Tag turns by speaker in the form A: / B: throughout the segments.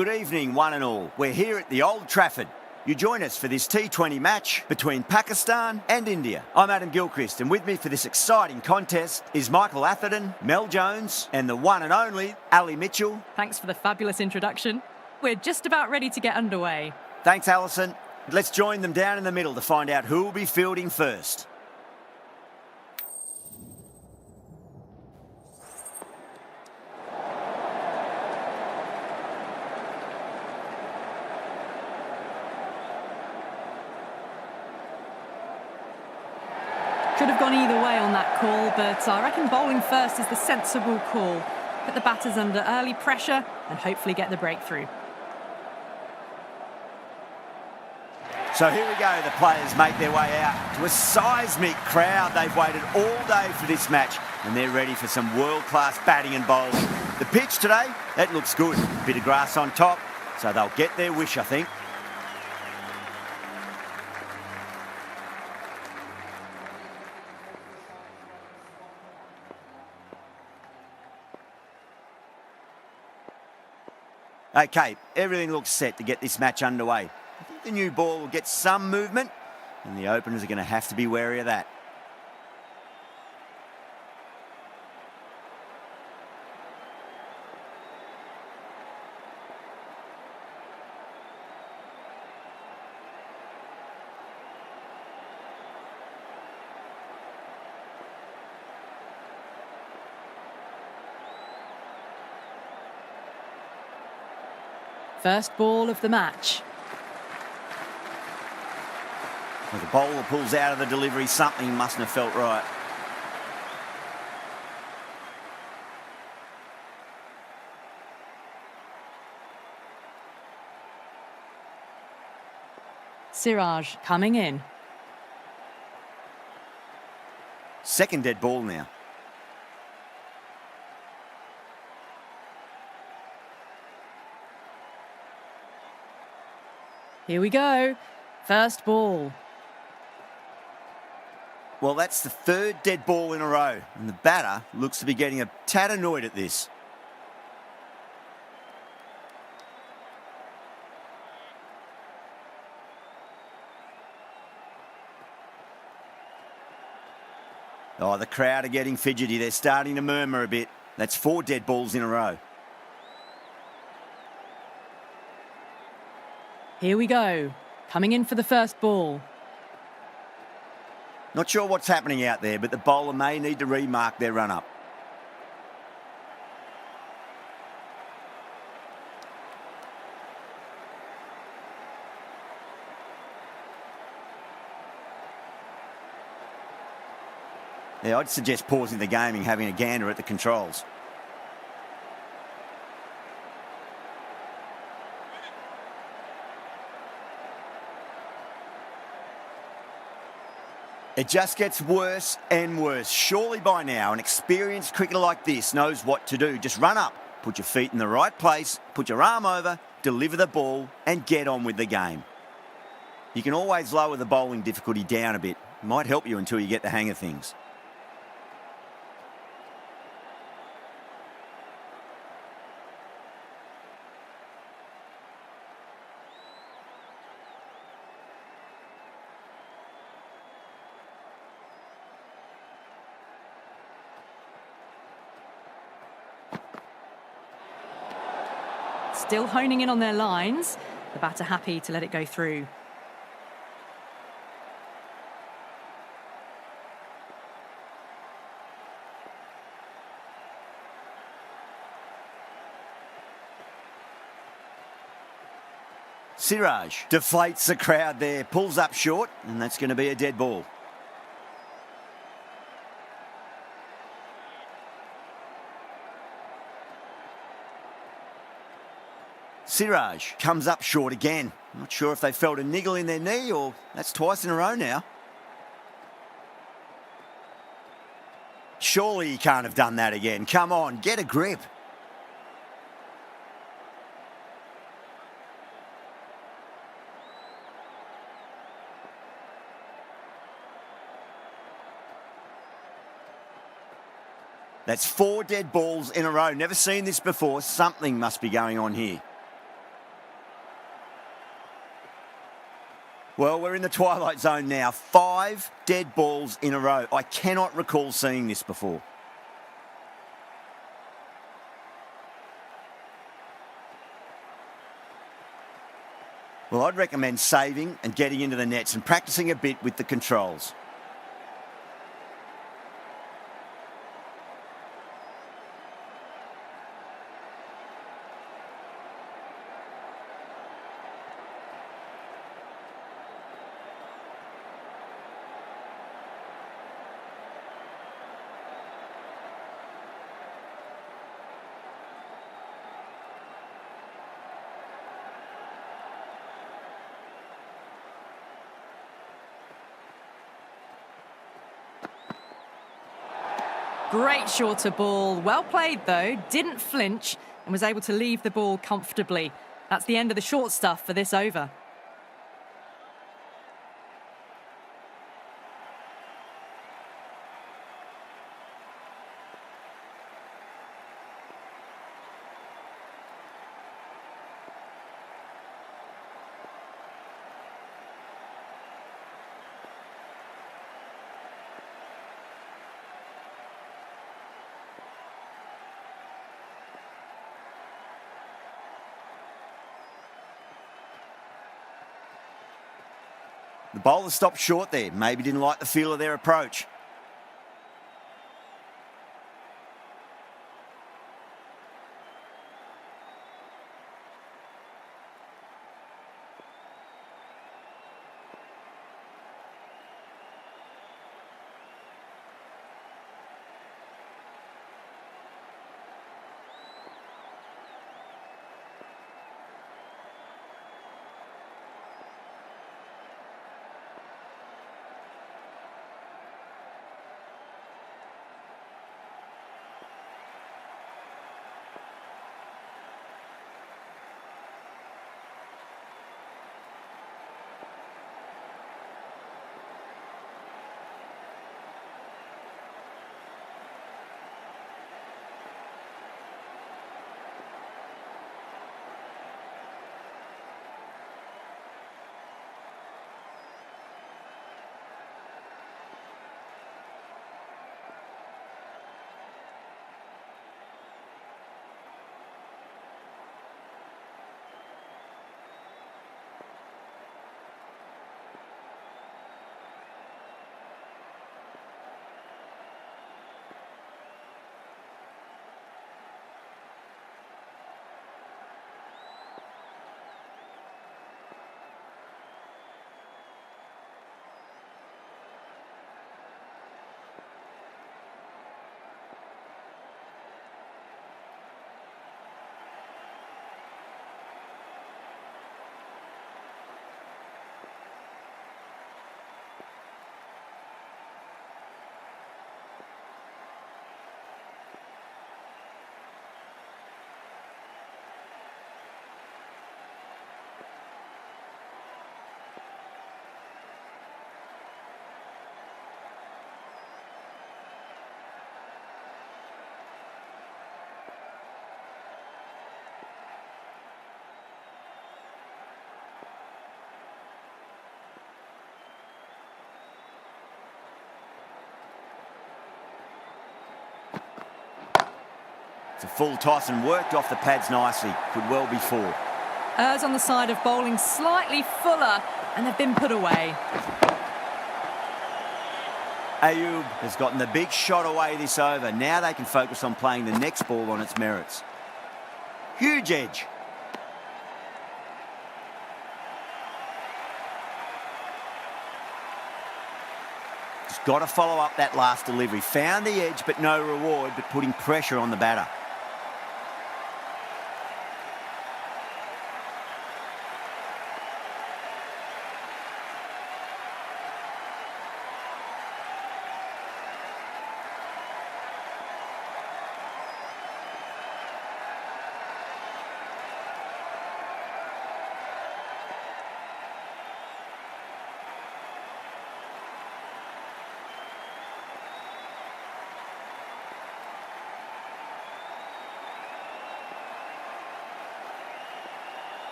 A: Good evening, one and all. We're here at the Old Trafford. You join us for this T20 match between Pakistan and India. I'm Adam Gilchrist, and with me for this exciting contest is Michael Atherton, Mel Jones, and the one and only Ali Mitchell.
B: Thanks for the fabulous introduction. We're just about ready to get underway.
A: Thanks, Alison. Let's join them down in the middle to find out who will be fielding first.
B: Could have gone either way on that call, but I reckon bowling first is the sensible call. Put the batters under early pressure and hopefully get the breakthrough.
A: So here we go, the players make their way out to a seismic crowd. They've waited all day for this match and they're ready for some world-class batting and bowling. The pitch today, that looks good. A bit of grass on top, so they'll get their wish, I think. Okay, everything looks set to get this match underway. I think the new ball will get some movement, and the openers are going to have to be wary of that.
B: First ball of the match.
A: Well, the bowler pulls out of the delivery. Something mustn't have felt right.
B: Siraj coming in.
A: Second dead ball now.
B: Here we go. First ball.
A: Well, that's the third dead ball in a row, and the batter looks to be getting a tad annoyed at this. Oh, the crowd are getting fidgety. They're starting to murmur a bit. That's 4 dead balls in a row.
B: Here we go. Coming in for the first ball.
A: Not sure what's happening out there, but the bowler may need to remark their run-up. Yeah, I'd suggest pausing the game and having a gander at the controls. It just gets worse and worse. Surely by now, an experienced cricketer like this knows what to do. Just run up, put your feet in the right place, put your arm over, deliver the ball, and get on with the game. You can always lower the bowling difficulty down a bit. It might help you until you get the hang of things.
B: Still honing in on their lines. The batter happy to let it go through.
A: Siraj deflates the crowd there, pulls up short, and that's going to be a dead ball. Siraj comes up short again. Not sure if they felt a niggle in their knee or that's twice in a row now. Surely he can't have done that again. Come on, get a grip. That's 4 dead balls in a row. Never seen this before. Something must be going on here. Well, we're in the twilight zone now. 5 dead balls in a row. I cannot recall seeing this before. Well, I'd recommend saving and getting into the nets and practicing a bit with the controls.
B: Great shorter ball. Well played, though. Didn't flinch and was able to leave the ball comfortably. That's the end of the short stuff for this over.
A: The bowler stopped short there. Maybe didn't like the feel of their approach. It's a full toss and worked off the pads nicely. Could well be 4.
B: Errs on the side of bowling slightly fuller, and they've been put away.
A: Ayub has gotten the big shot away this over. Now they can focus on playing the next ball on its merits. Huge edge. Just got to follow up that last delivery. Found the edge, but no reward, but putting pressure on the batter.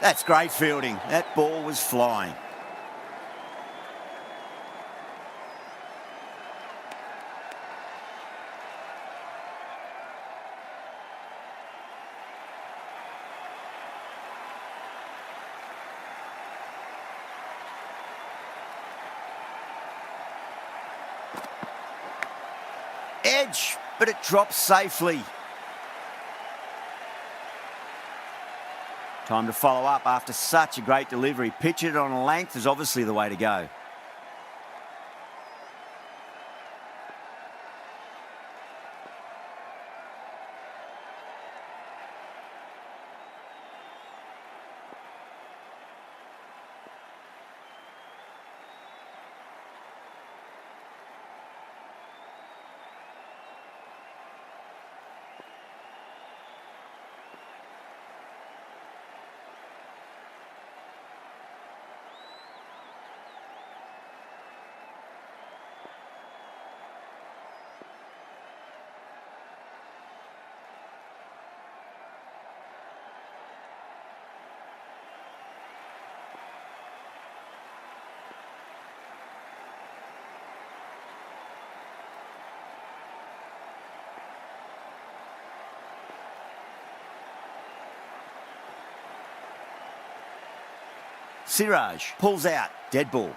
A: That's great fielding. That ball was flying. Edge, but it drops safely. Time to follow up after such a great delivery. Pitch it on a length is obviously the way to go. Siraj pulls out, dead ball.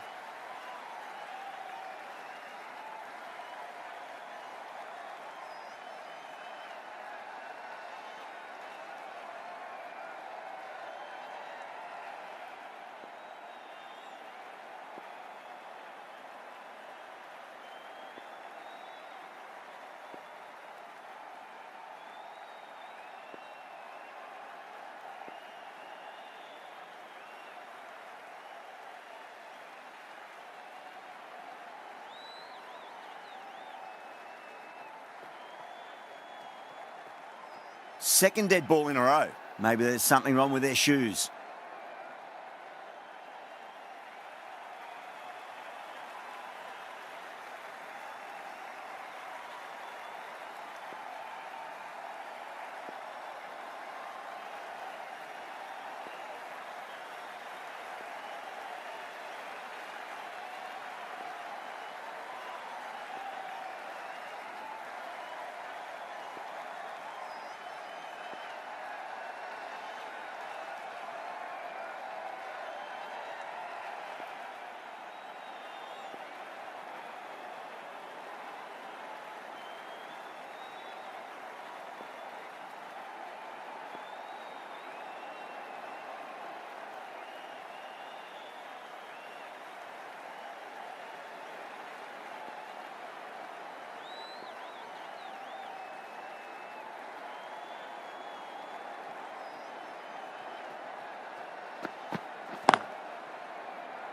A: Second dead ball in a row. Maybe there's something wrong with their shoes.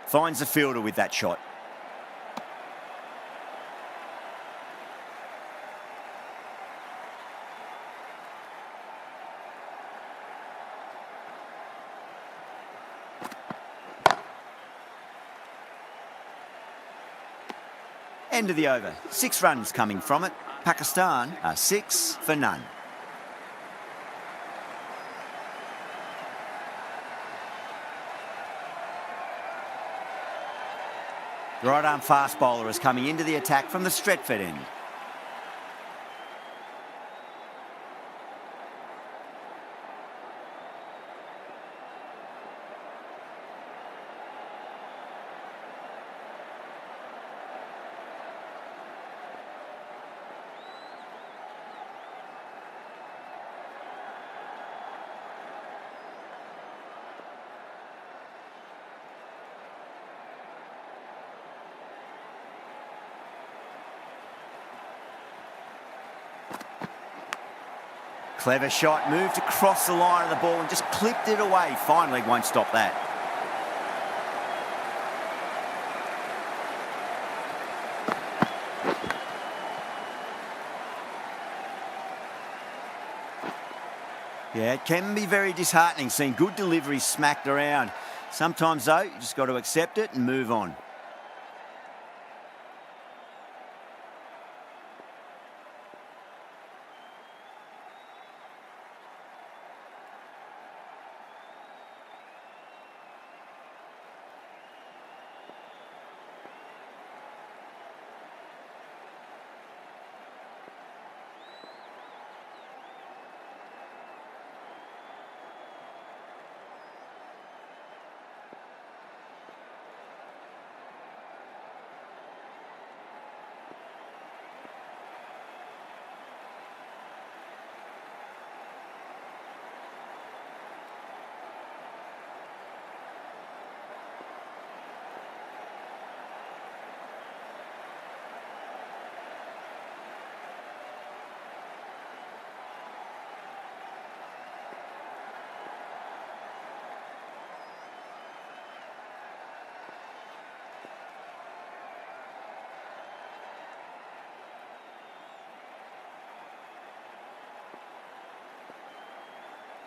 A: Finds the fielder with that shot. End of the over. 6 runs coming from it. Pakistan are 6 for none. The right-arm fast bowler is coming into the attack from the Stretford end. Clever shot, moved across the line of the ball and just clipped it away. Fine leg won't stop that. Yeah, it can be very disheartening seeing good deliveries smacked around. Sometimes, though, you just got to accept it and move on.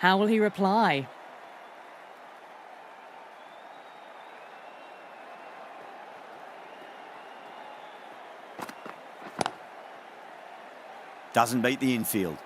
B: How will he reply?
A: Doesn't beat the infield.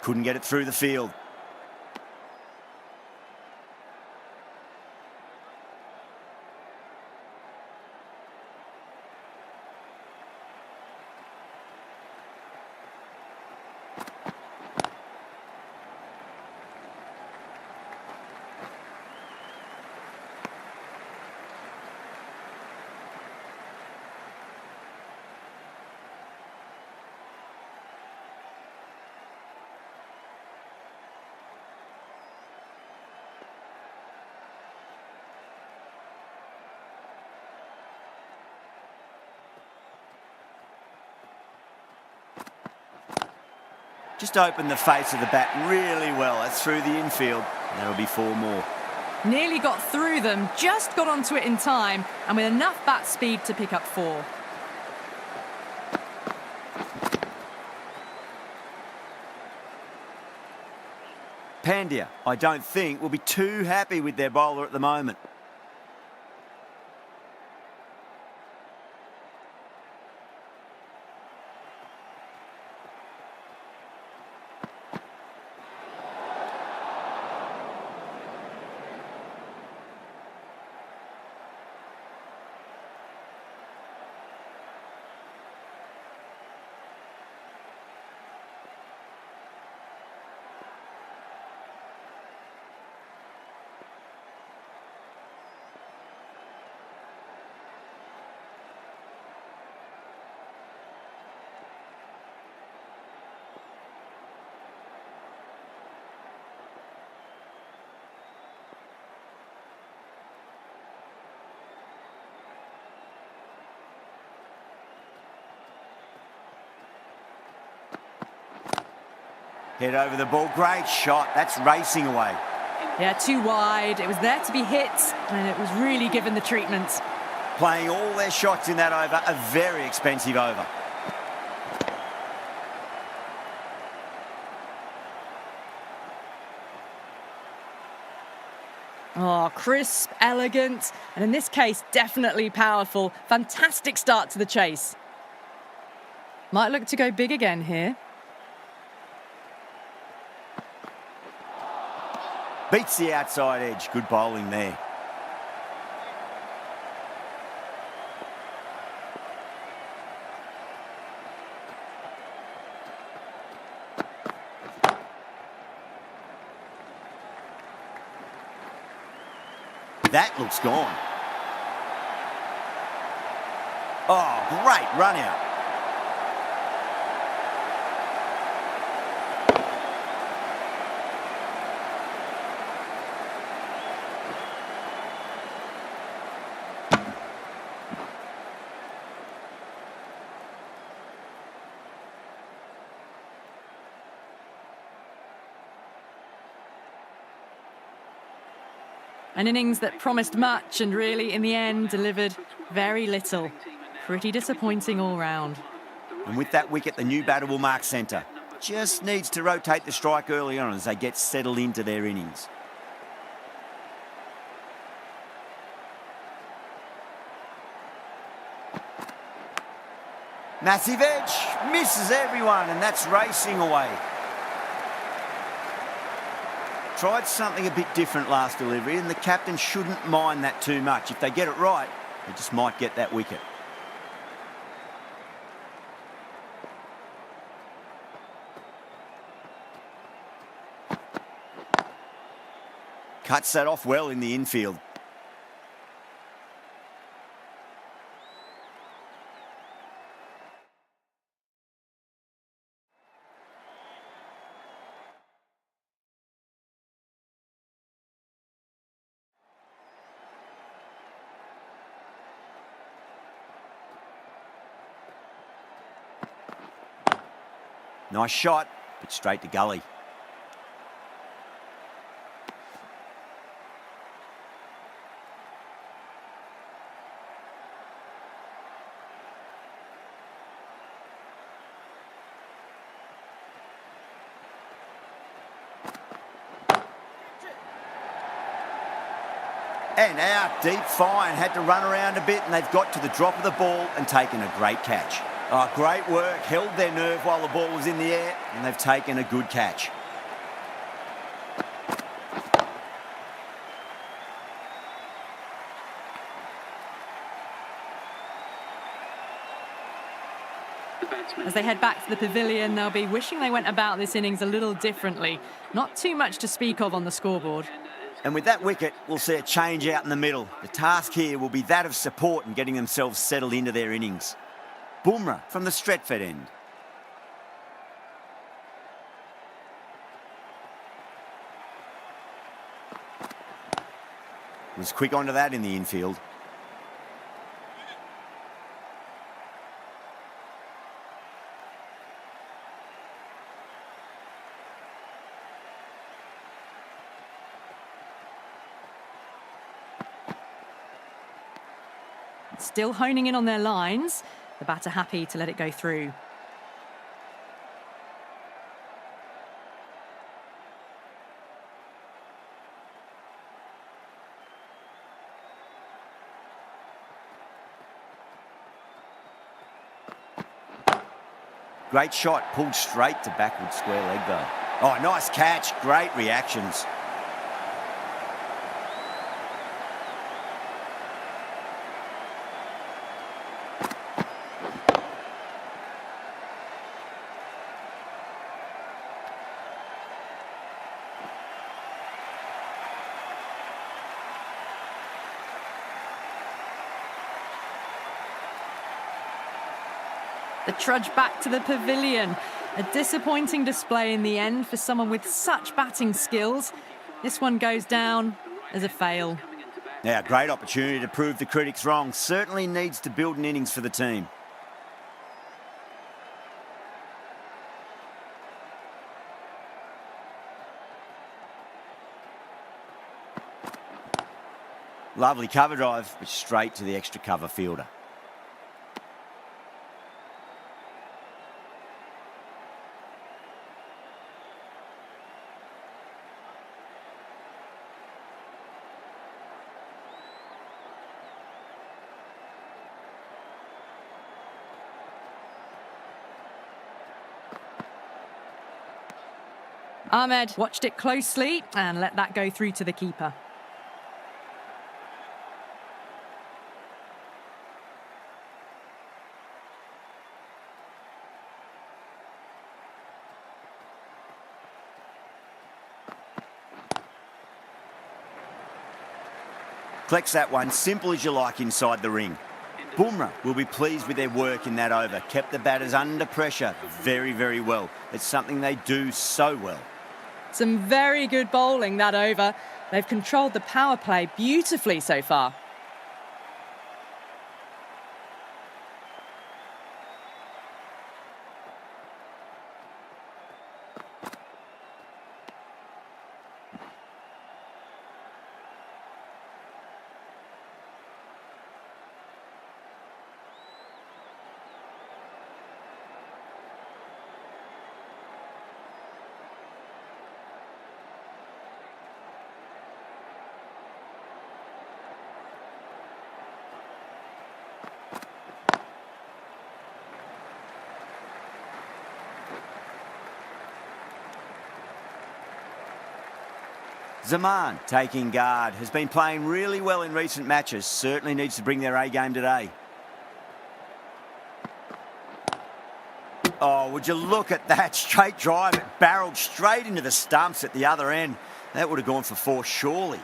A: Couldn't get it through the field. Just opened the face of the bat really well. That's through the infield. That'll be 4 more.
B: Nearly got through them, just got onto it in time, and with enough bat speed to pick up 4.
A: Pandya, I don't think, will be too happy with their bowler at the moment. Head over the ball. Great shot. That's racing away.
B: Yeah, too wide. It was there to be hit, and it was really given the treatment.
A: Playing all their shots in that over. A very expensive over.
B: Oh, crisp, elegant, and in this case, definitely powerful. Fantastic start to the chase. Might look to go big again here.
A: Beats the outside edge. Good bowling there. That looks gone. Oh, great run out.
B: An innings that promised much and really, in the end, delivered very little. Pretty disappointing all round.
A: And with that wicket, the new batter will mark centre. Just needs to rotate the strike early on as they get settled into their innings. Massive edge, misses everyone, and that's racing away. Tried something a bit different last delivery, and the captain shouldn't mind that too much. If they get it right, they just might get that wicket. Cuts that off well in the infield. Nice shot, but straight to gully. And out, deep fine, had to run around a bit, and they've got to the drop of the ball and taken a great catch. Oh, great work, held their nerve while the ball was in the air, and they've taken a good catch.
B: As they head back to the pavilion, they'll be wishing they went about this innings a little differently. Not too much to speak of on the scoreboard.
A: And with that wicket, we'll see a change out in the middle. The task here will be that of support and getting themselves settled into their innings. Bumrah from the Stretford end. Was quick onto that in the infield.
B: Still honing in on their lines. The batter happy to let it go through.
A: Great shot, pulled straight to backward square leg though. Oh, nice catch, great reactions.
B: The trudge back to the pavilion. A disappointing display in the end for someone with such batting skills. This one goes down as a fail.
A: Now, great opportunity to prove the critics wrong. Certainly needs to build an innings for the team. Lovely cover drive, but straight to the extra cover fielder.
B: Ahmed watched it closely and let that go through to the keeper.
A: Collects that one, simple as you like inside the ring. Bumrah will be pleased with their work in that over. Kept the batters under pressure very, very well. It's something they do so well.
B: Some very good bowling that over. They've controlled the power play beautifully so far.
A: Zaman, taking guard, has been playing really well in recent matches. Certainly needs to bring their A game today. Oh, would you look at that straight drive? It barreled straight into the stumps at the other end. That would have gone for four, surely.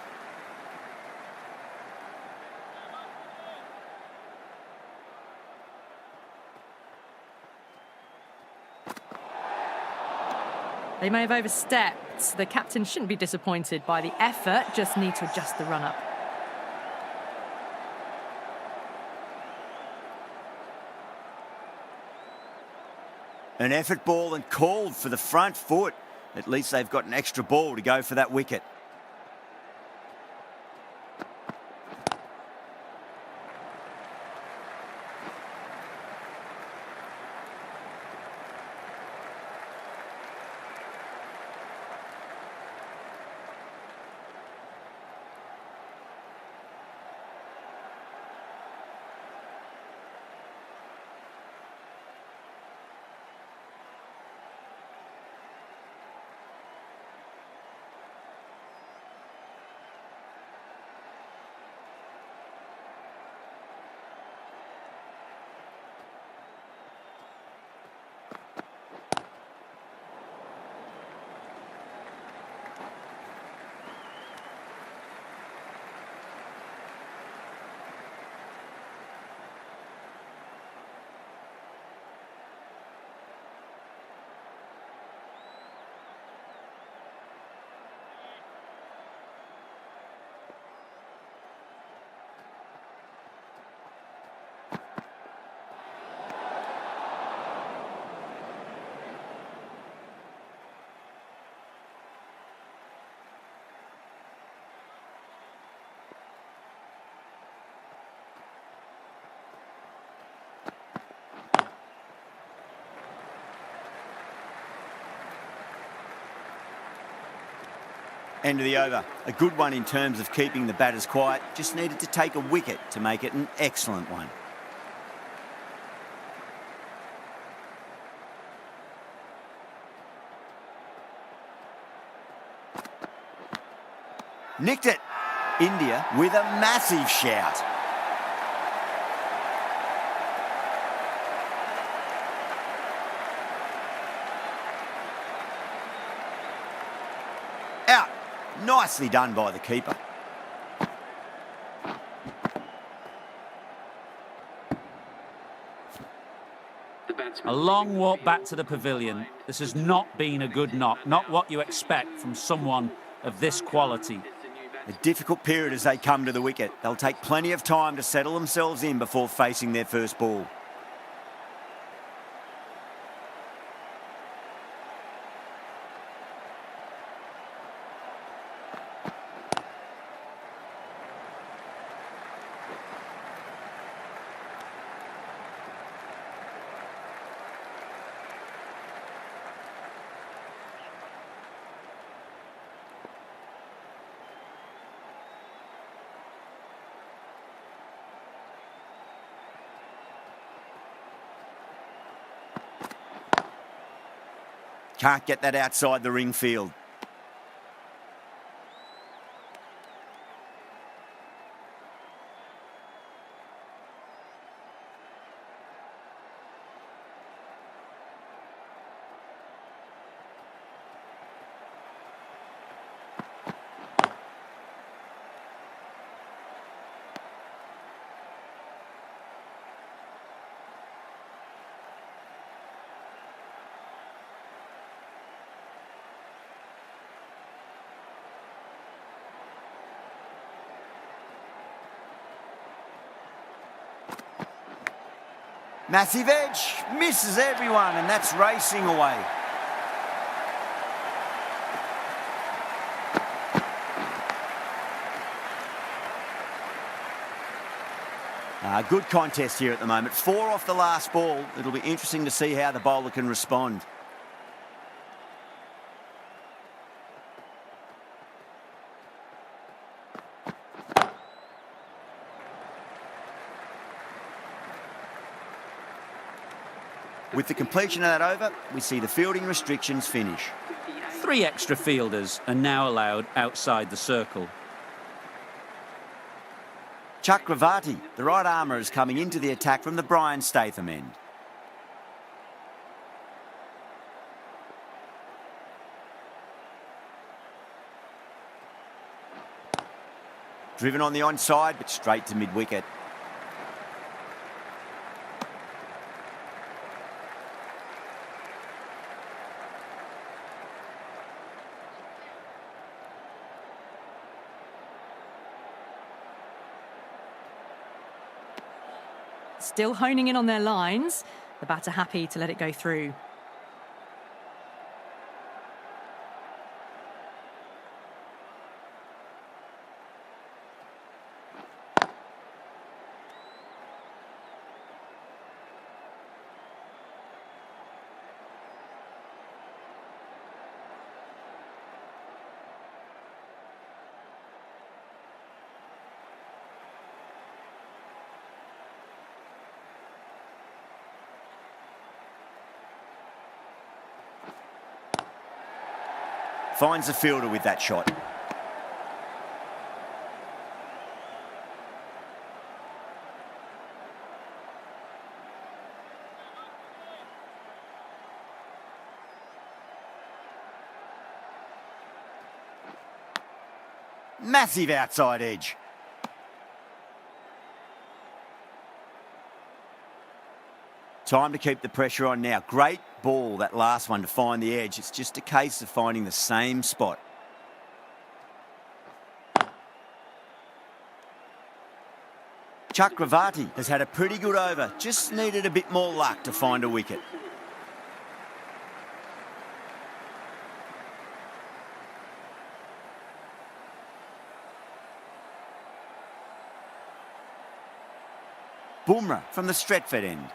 B: They may have overstepped. The captain shouldn't be disappointed by the effort, just need to adjust the run-up.
A: An effort ball and called for the front foot. At least they've got an extra ball to go for that wicket. End of the over. A good one in terms of keeping the batters quiet. Just needed to take a wicket to make it an excellent one. Nicked it. India with a massive shout. Out. Nicely done by the keeper.
C: A long walk back to the pavilion. This has not been a good knock. Not what you expect from someone of this quality.
A: A difficult period as they come to the wicket. They'll take plenty of time to settle themselves in before facing their first ball. Can't get that outside the ring field. Massive edge, misses everyone, and that's racing away. Good contest here at the moment. 4 off the last ball. It'll be interesting to see how the bowler can respond. With the completion of that over, we see the fielding restrictions finish.
C: 3 extra fielders are now allowed outside the circle.
A: Chakravarti, the right armour, is coming into the attack from the Brian Statham end. Driven on the onside, but straight to mid-wicket.
B: Still honing in on their lines. The batter happy to let it go through.
A: Finds the fielder with that shot. Massive outside edge. Time to keep the pressure on now. Great ball, that last one, to find the edge. It's just a case of finding the same spot. Chakravarti has had a pretty good over. Just needed a bit more luck to find a wicket. Bumrah from the Stretford end.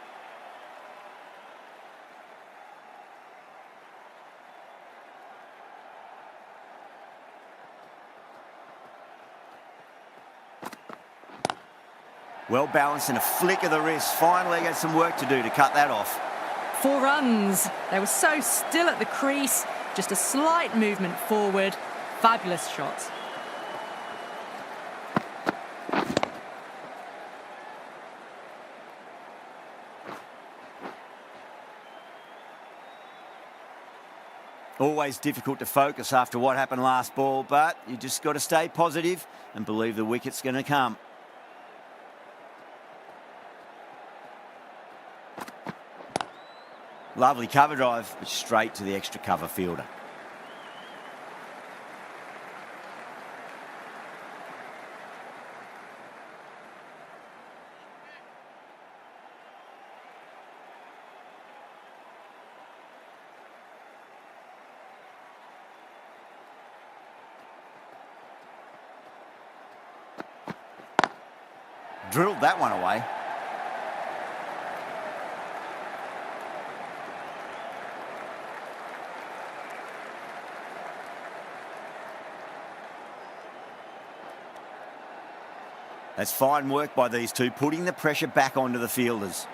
A: Well balanced and a flick of the wrist. Finally got some work to do to cut that off.
B: 4 runs. They were so still at the crease. Just a slight movement forward. Fabulous shot.
A: Always difficult to focus after what happened last ball, but you just got to stay positive and believe the wicket's going to come. Lovely cover drive, but straight to the extra cover fielder. Drilled that one away. That's fine work by these two, putting the pressure back onto the fielders.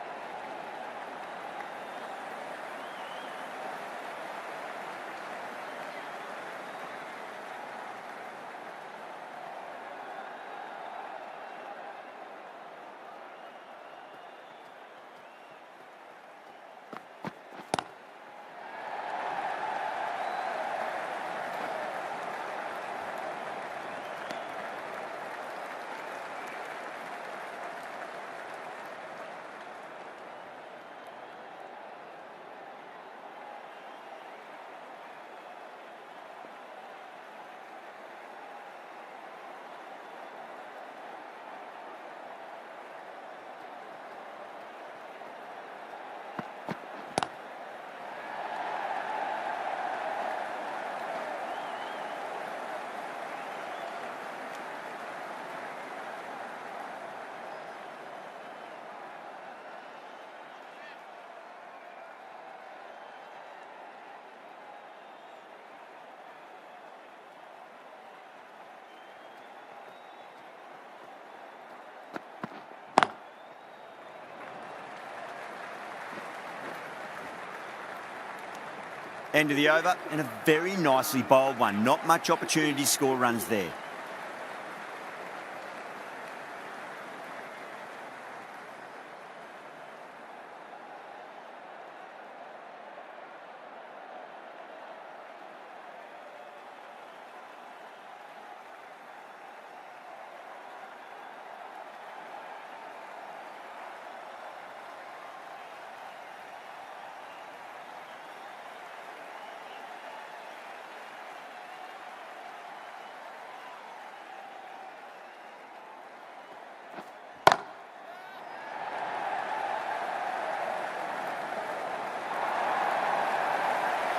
A: End of the over, and a very nicely bowled one. Not much opportunity to score runs there.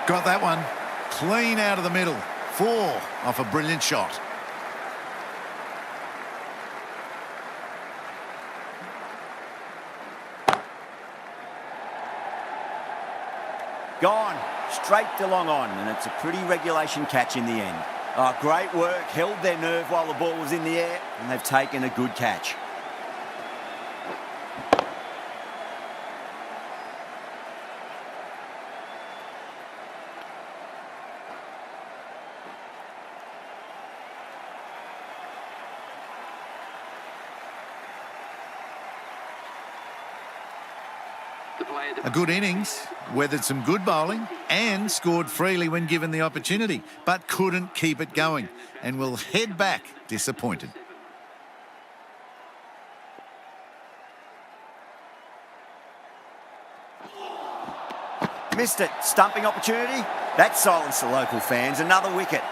D: Got that one. Clean out of the middle. 4 off a brilliant shot.
A: Gone. Straight to long on, and it's a pretty regulation catch in the end. Oh, great work. Held their nerve while the ball was in the air, and they've taken a good catch.
D: A good innings, weathered some good bowling and scored freely when given the opportunity, but couldn't keep it going and will head back disappointed.
A: Missed it. Stumping opportunity. That silenced the local fans. Another wicket.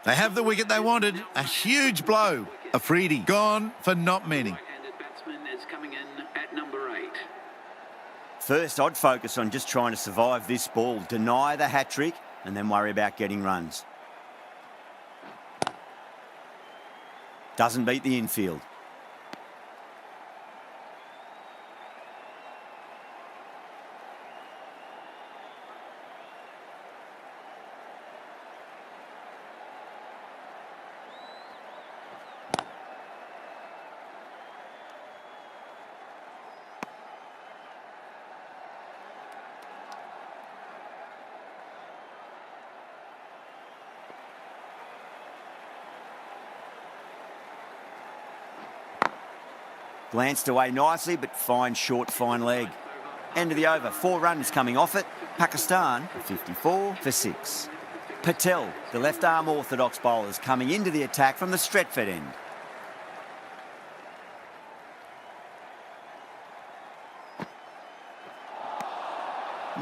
D: They have the wicket they wanted. A huge blow. Afridi gone for not many.
E: Right-handed batsman is coming in at number 8.
A: First, I'd focus on just trying to survive this ball, deny the hat-trick, and then worry about getting runs. Doesn't beat the infield. Glanced away nicely, but fine short, fine leg. End of the over. 4 runs coming off it. Pakistan 54 for 6. Patel, the left-arm orthodox bowlers, coming into the attack from the Stretford end.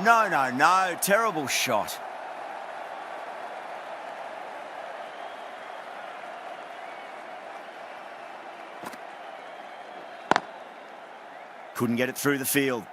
A: No. Terrible shot. Couldn't get it through the field.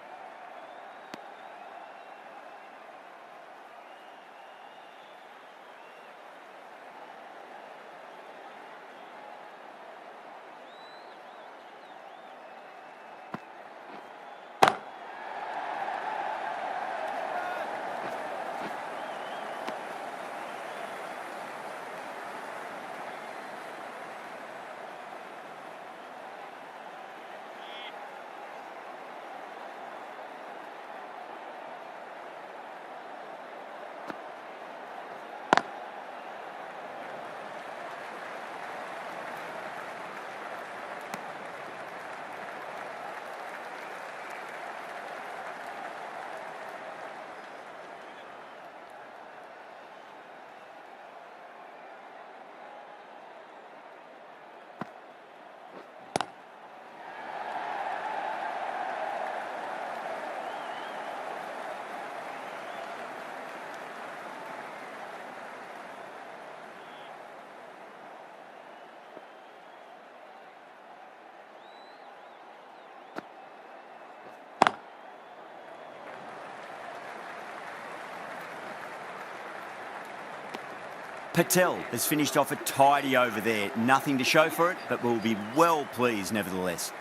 A: Patel has finished off a tidy over there. Nothing to show for it, but will be well pleased nevertheless.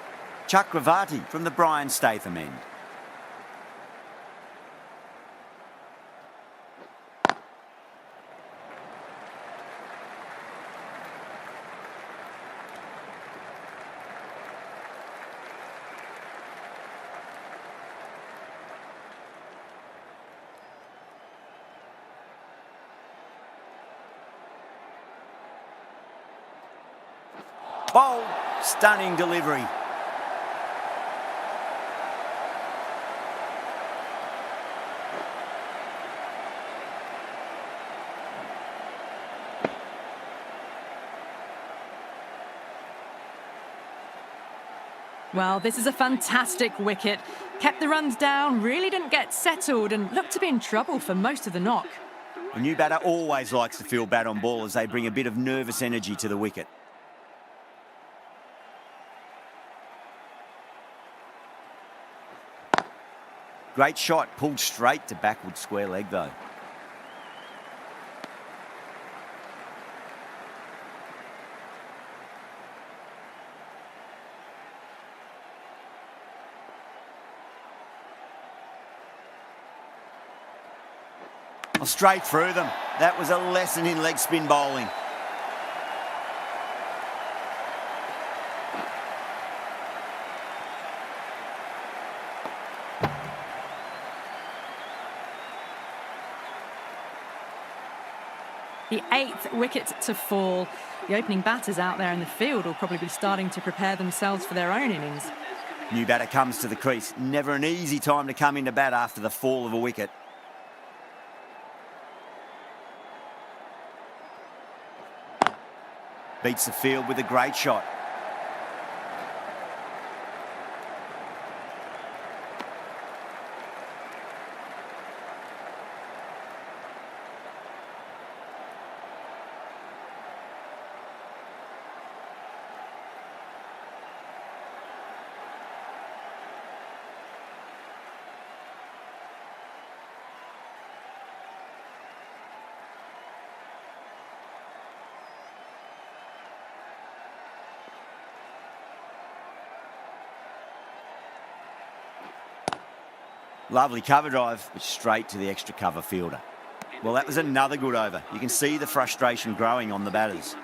A: Chakravarti from the Brian Statham end. Bold, stunning delivery.
B: Well, this is a fantastic wicket. Kept the runs down, really didn't get settled and looked to be in trouble for most of the knock.
A: The new batter always likes to feel bat on ball as they bring a bit of nervous energy to the wicket. Great shot, pulled straight to backward square leg though. Oh, straight through them. That was a lesson in leg spin bowling.
B: The 8th wicket to fall. The opening batters out there in the field will probably be starting to prepare themselves for their own innings.
A: New batter comes to the crease. Never an easy time to come into bat after the fall of a wicket. Beats the field with a great shot. Lovely cover drive, but straight to the extra cover fielder. Well, that was another good over. You can see the frustration growing on the batters.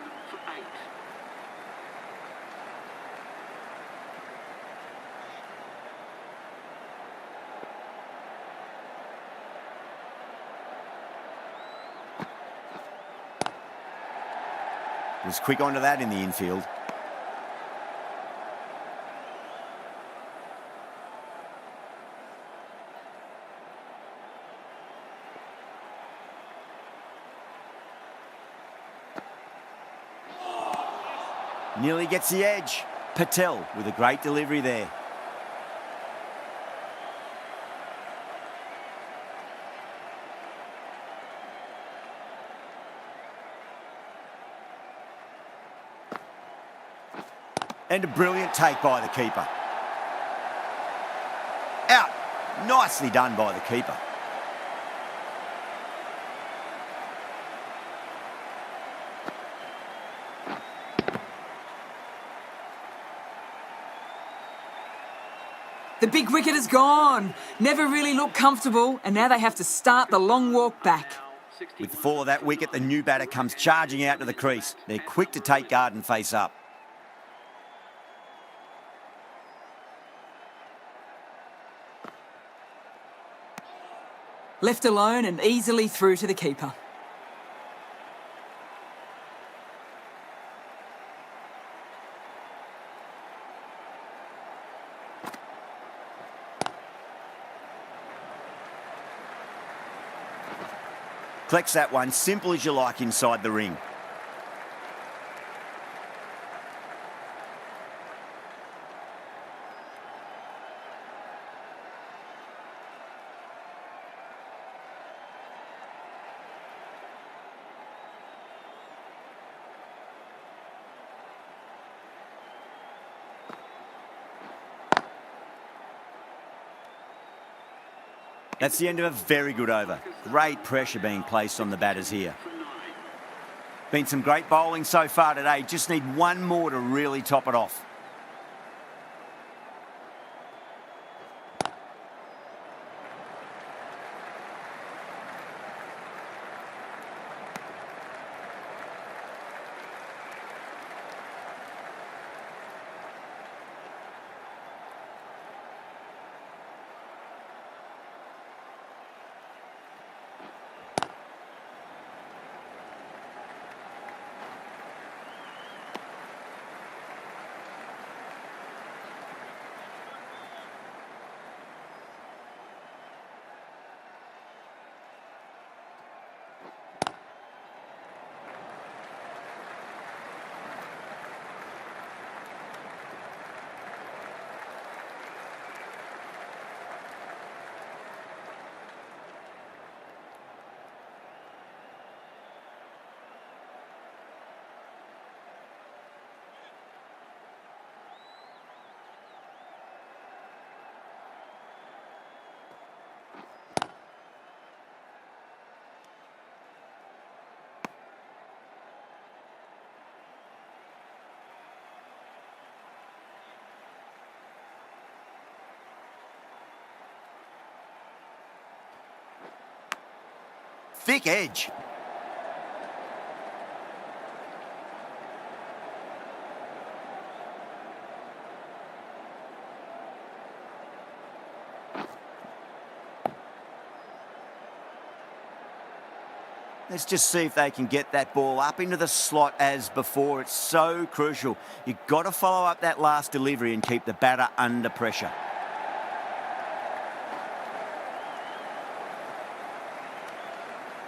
A: Was quick onto that in the infield. Nearly gets the edge. Patel with a great delivery there. And a brilliant take by the keeper. Out. Nicely done by the keeper.
F: The big wicket is gone. Never really looked comfortable, and now they have to start the long walk back.
A: With the fall of that wicket, the new batter comes charging out to the crease. They're quick to take guard and face up.
F: Left alone and easily through to the keeper.
A: Collects that one, simple as you like inside the ring. That's the end of a very good over. Great pressure being placed on the batters here. Been some great bowling so far today. Just need one more to really top it off. Thick edge. Let's just see if they can get that ball up into the slot as before. It's so crucial. You've got to follow up that last delivery and keep the batter under pressure.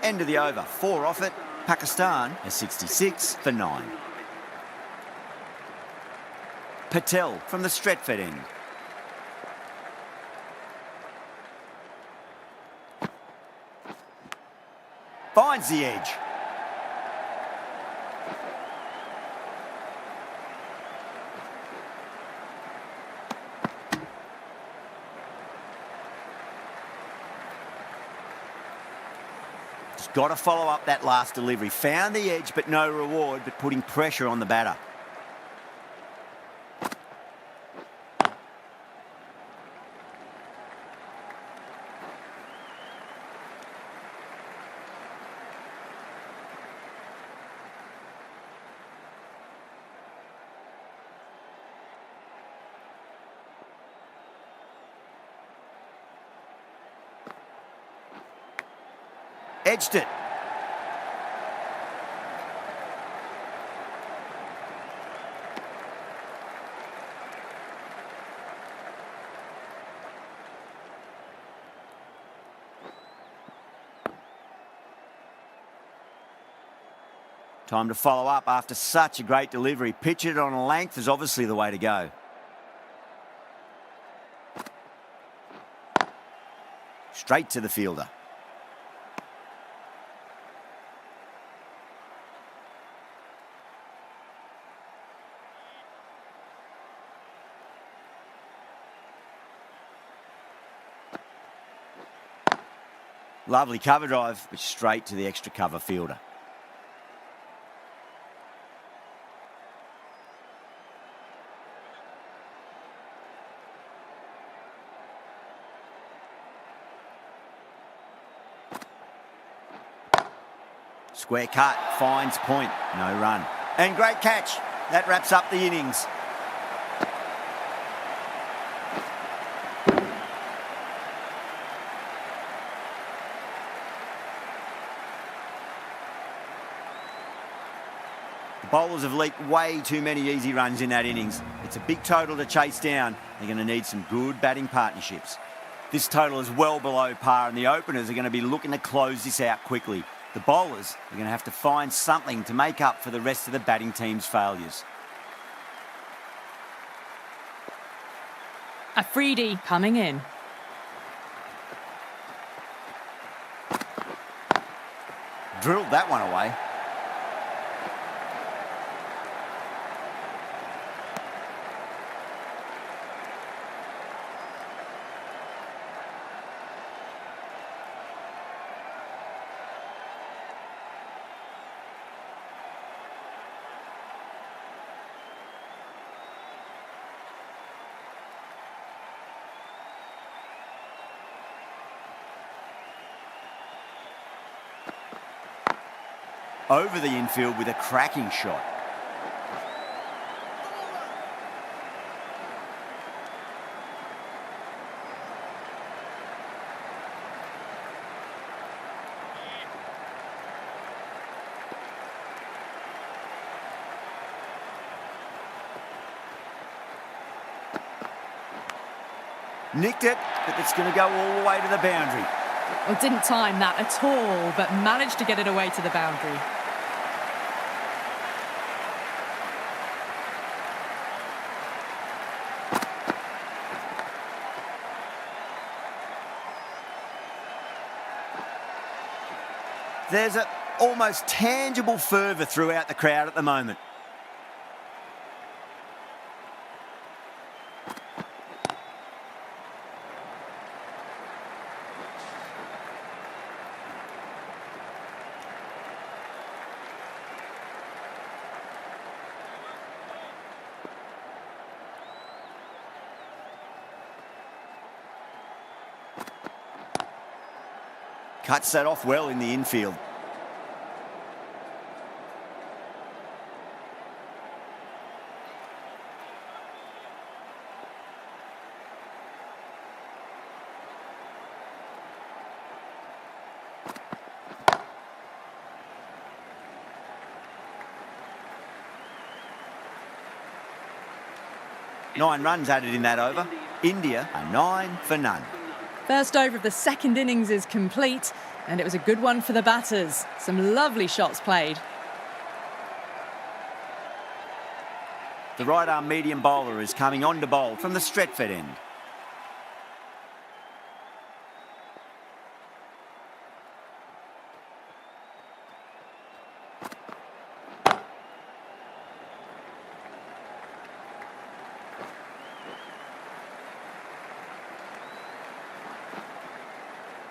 A: End of the over. 4 off it. Pakistan has 66 for 9. Patel from the Stretford end. Finds the edge. Just got to follow up that last delivery. Found the edge, but no reward, but putting pressure on the batter. Edged it. Time to follow up after such a great delivery. Pitch it on a length is obviously the way to go. Straight to the fielder. Lovely cover drive, but straight to the extra cover fielder. Square cut, finds point, no run. And great catch. That wraps up the innings. The bowlers have leaked way too many easy runs in that innings. It's a big total to chase down. They're going to need some good batting partnerships. This total is well below par, and the openers are going to be looking to close this out quickly. The bowlers are going to have to find something to make up for the rest of the batting team's failures.
B: Afridi coming in.
A: Drilled that one away. over the infield with a cracking shot. Nicked it, but it's going to go all the way to the boundary.
B: Well, didn't time that at all, but managed to get it away to the boundary.
A: There's an almost tangible fervour throughout the crowd at the moment. Cuts that off well in the infield. Nine runs added in that over. India are 9 for none.
B: First over of the second innings is complete, and it was a good one for the batters. Some lovely shots played.
A: The right-arm medium bowler is coming on to bowl from the Stretford end.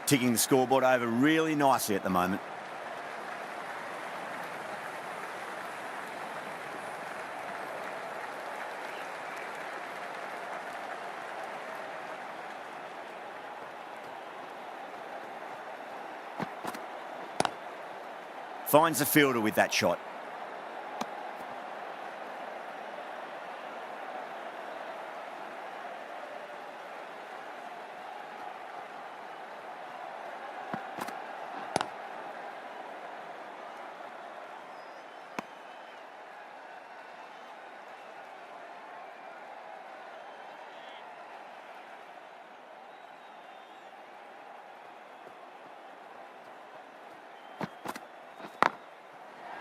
A: Ticking the scoreboard over really nicely at the moment. Finds the fielder with that shot.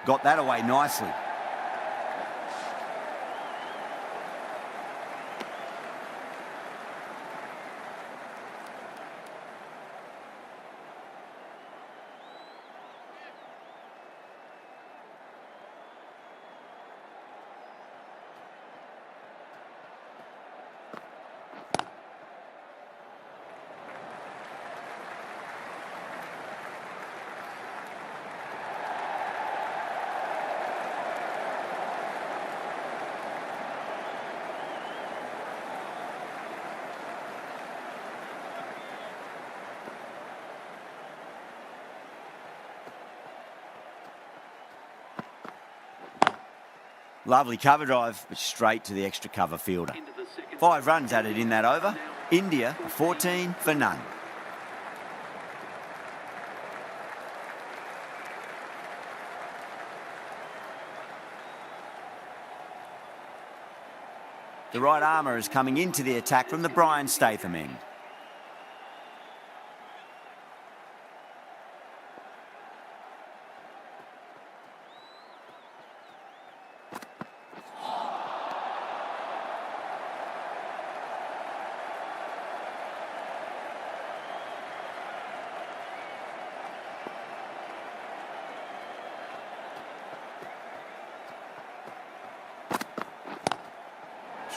A: Got that away nicely. Lovely cover drive, but straight to the extra cover fielder. 5 runs added in that over. India are 14 for none. The right armour is coming into the attack from the Brian Statham end.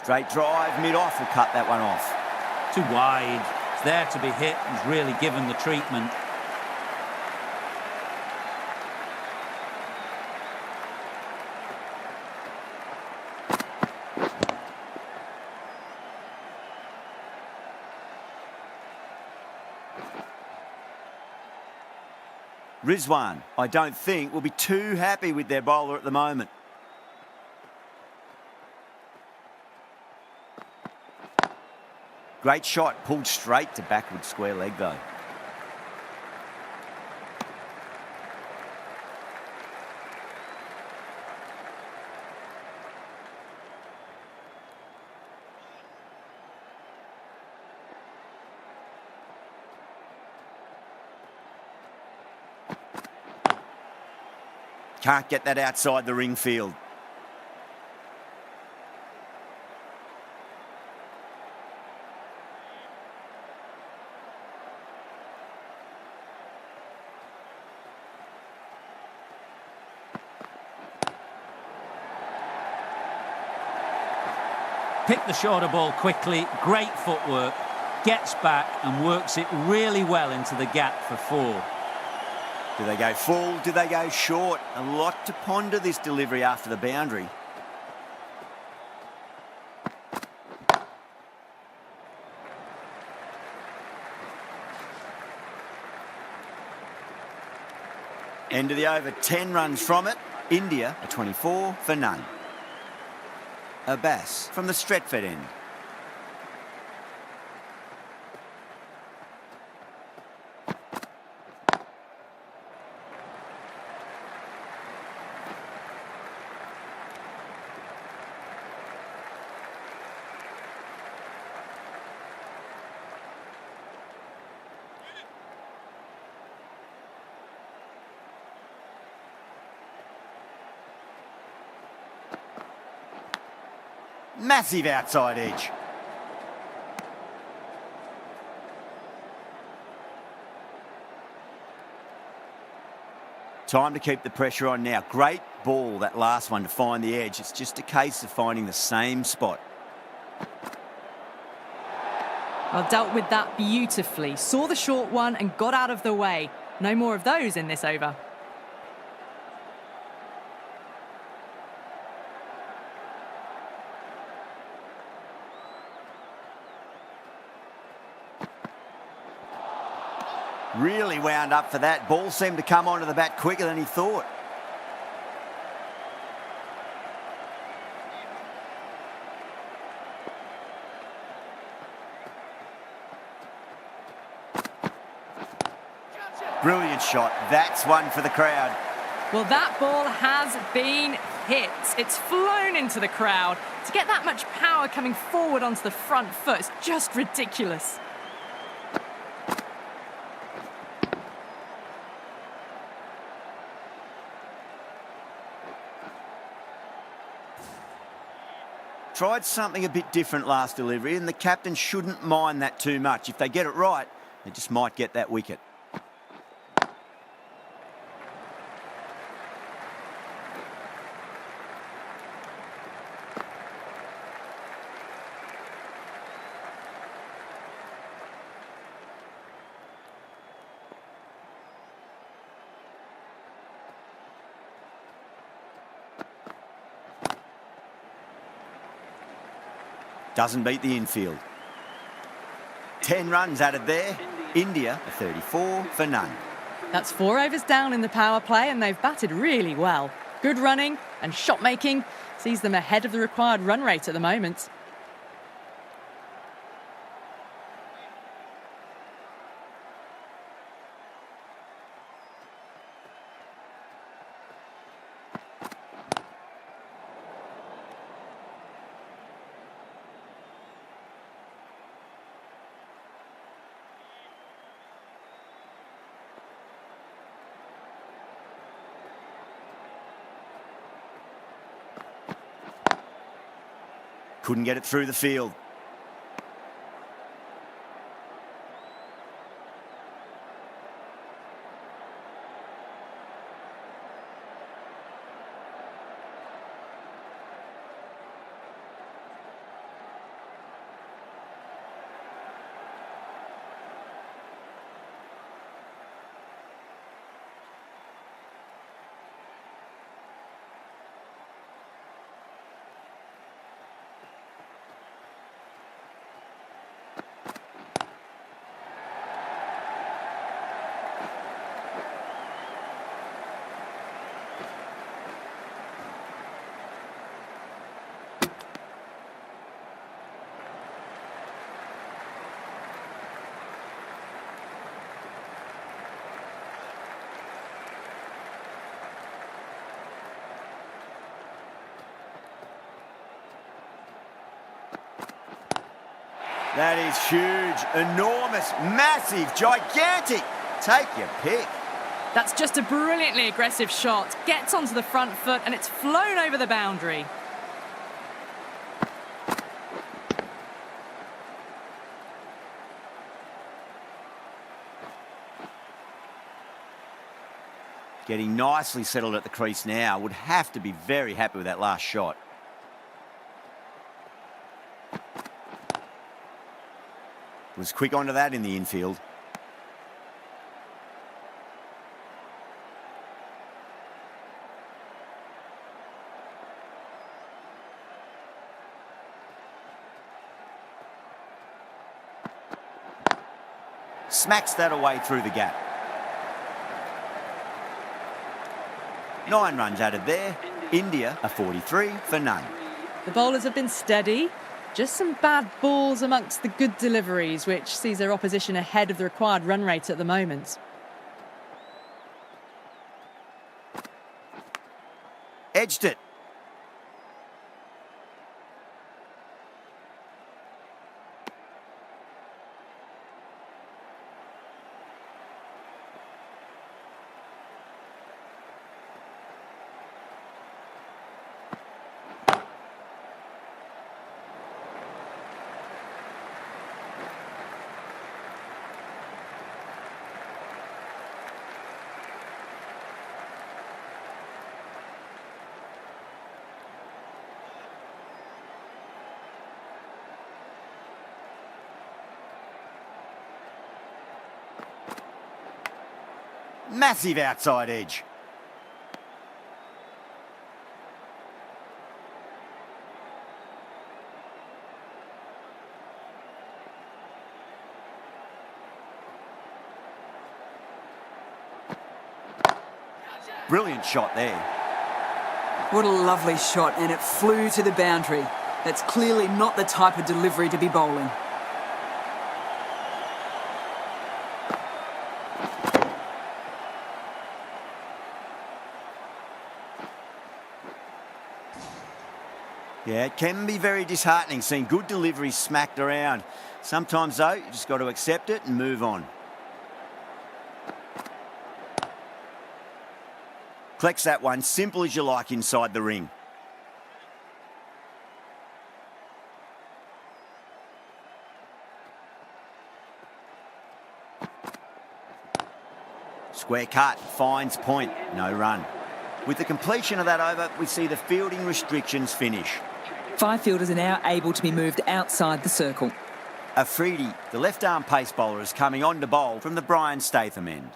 A: Straight drive, mid-off will cut that one off.
C: Too wide. It's there to be hit. He's really given the treatment.
A: Rizwan, I don't think, will be too happy with their bowler at the moment. Great shot, pulled straight to backward square leg though. Can't get that outside the ring field.
C: Pick the shorter ball quickly, great footwork, gets back and works it really well into the gap for 4.
A: Do they go full? Do they go short? A lot to ponder this delivery after the boundary. End of the over, 10 runs from it. India are 24 for none. Abbas from the Stretford end. Massive outside edge. Time to keep the pressure on now. Great ball, that last one, to find the edge. It's just a case of finding the same spot.
B: Well, dealt with that beautifully. Saw the short one and got out of the way. No more of those in this over.
A: Really wound up for that. Ball seemed to come onto the bat quicker than he thought. Brilliant shot. That's one for the crowd.
B: Well, that ball has been hit. It's flown into the crowd. To get that much power coming forward onto the front foot is just ridiculous.
A: Tried something a bit different last delivery, and the captain shouldn't mind that too much. If they get it right, they just might get that wicket. Doesn't beat the infield. 10 runs added there. India are 34 for none.
B: That's 4 overs down in the power play, and they've batted really well. Good running and shot making sees them ahead of the required run rate at the moment.
A: Couldn't get it through the field. That is huge, enormous, massive, gigantic. Take your pick.
B: That's just a brilliantly aggressive shot. Gets onto the front foot and it's flown over the boundary.
A: Getting nicely settled at the crease now. Would have to be very happy with that last shot. Was quick onto that in the infield. Smacks that away through the gap. 9 runs added there. India are 43 for none.
B: The bowlers have been steady. Just some bad balls amongst the good deliveries, which sees their opposition ahead of the required run rate at the moment.
A: Edged it. Massive outside edge. Brilliant shot there.
F: What a lovely shot, and it flew to the boundary. That's clearly not the type of delivery to be bowling.
A: Yeah, it can be very disheartening seeing good deliveries smacked around. Sometimes, though, you just got to accept it and move on. Collects that one, simple as you like inside the ring. Square cut, finds point, no run. With the completion of that over, we see the fielding restrictions finish.
F: 5 fielders are now able to be moved outside the circle.
A: Afridi, the left-arm pace bowler, is coming on to bowl from the Brian Statham end.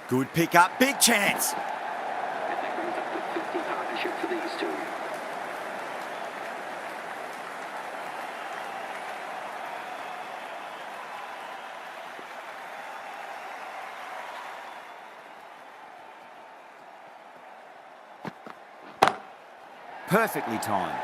A: Good pick up, big chance.
E: And that brings up to 50 partnership for these two.
A: Perfectly timed.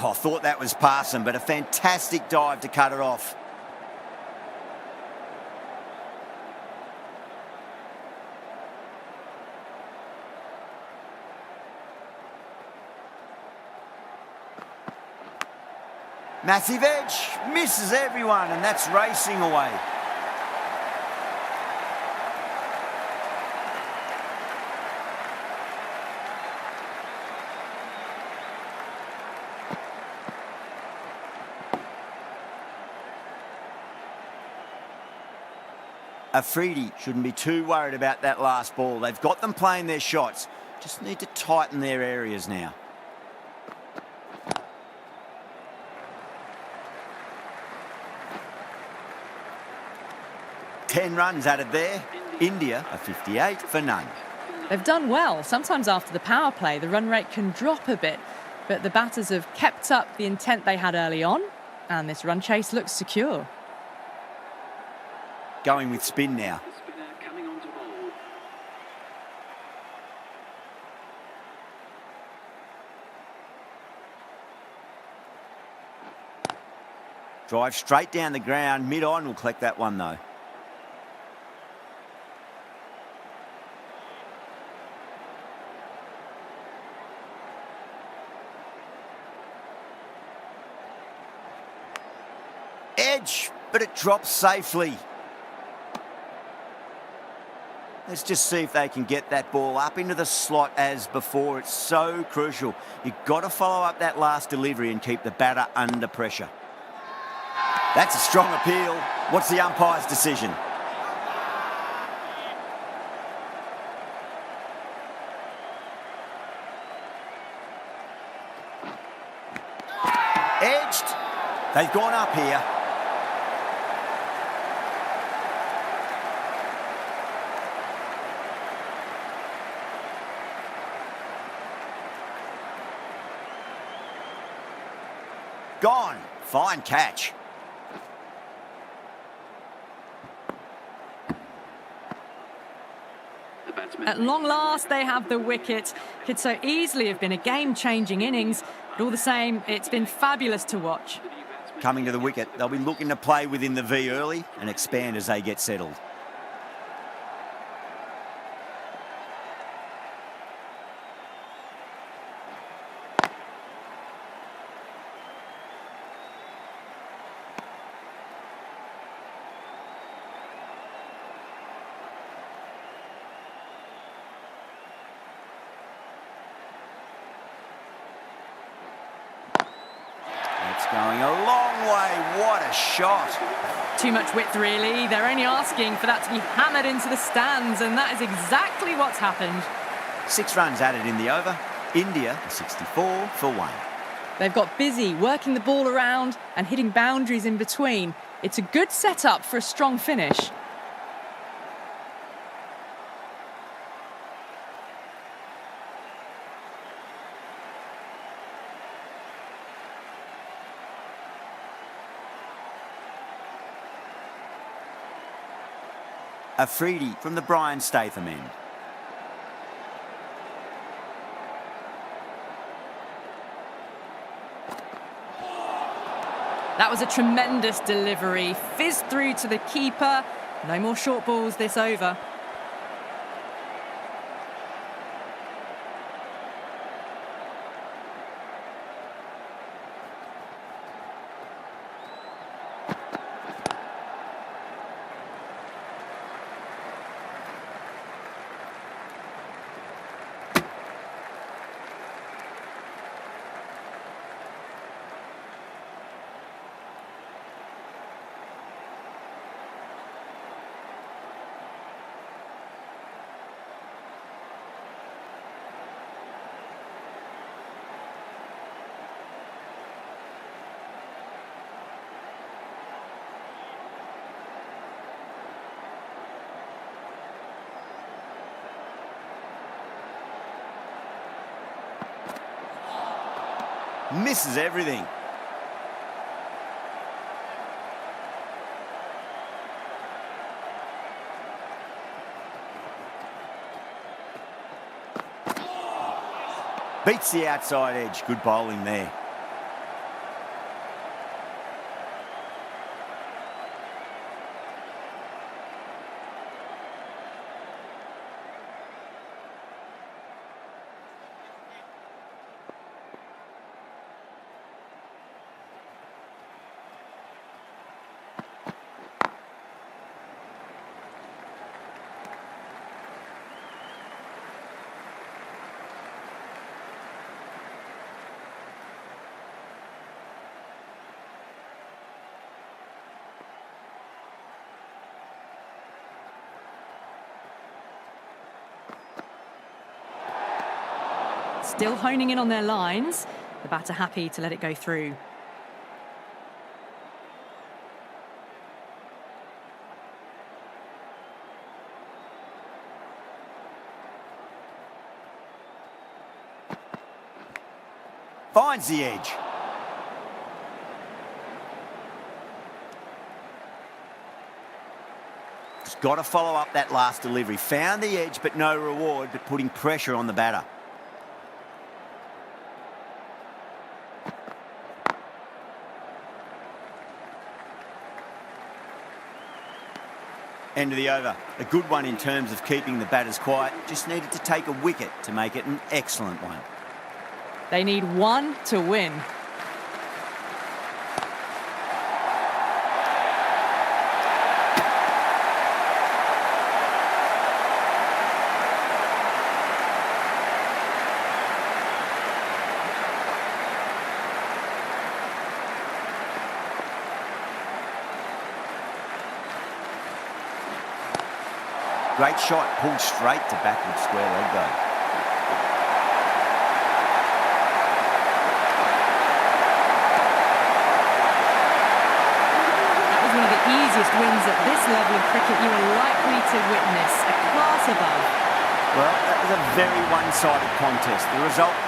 A: Oh, I thought that was passing, but a fantastic dive to cut it off. Massive edge, misses everyone, and that's racing away. Afridi shouldn't be too worried about that last ball. They've got them playing their shots. Just need to tighten their areas now. Ten runs added there. India are 58 for none.
B: They've done well. Sometimes after the power play, the run rate can drop a bit, but the batters have kept up the intent they had early on, and this run chase looks secure.
A: Going with spin now.
E: Spinner coming on to bowl.
A: Drive straight down the ground. Mid-on will collect that one though. Edge, but it drops safely. Let's just see if they can get that ball up into the slot as before. It's so crucial. You've got to follow up that last delivery and keep the batter under pressure. That's a strong appeal. What's the umpire's decision? Edged. They've gone up here. Gone. Fine catch.
E: The batsman.
B: At long last, they have the wicket. Could so easily have been a game-changing innings, but all the same, it's been fabulous to watch.
A: Coming to the wicket, they'll be looking to play within the V early and expand as they get settled. It's going a long way. What a shot.
B: Too much width, really. They're only asking for that to be hammered into the stands, and that is exactly what's happened.
A: 6 runs added in the over. India are 64 for 1.
B: They've got busy working the ball around and hitting boundaries in between. It's a good setup for a strong finish.
A: Afridi from the Brian Statham end.
B: That was a tremendous delivery. Fizzed through to the keeper. No more short balls this over.
A: Misses everything. Beats the outside edge. Good bowling there.
B: Still honing in on their lines. The batter happy to let it go through.
A: Finds the edge. He's got to follow up that last delivery. Found the edge, but no reward, but putting pressure on the batter. End of the over. A good one in terms of keeping the batters quiet. Just needed to take a wicket to make it an excellent one.
B: They need one to win.
A: Great shot, pulled straight to backward square leg though.
B: That was one of the easiest wins at this level of cricket you are likely to witness. A class above.
A: Well, that was a very one-sided contest. The result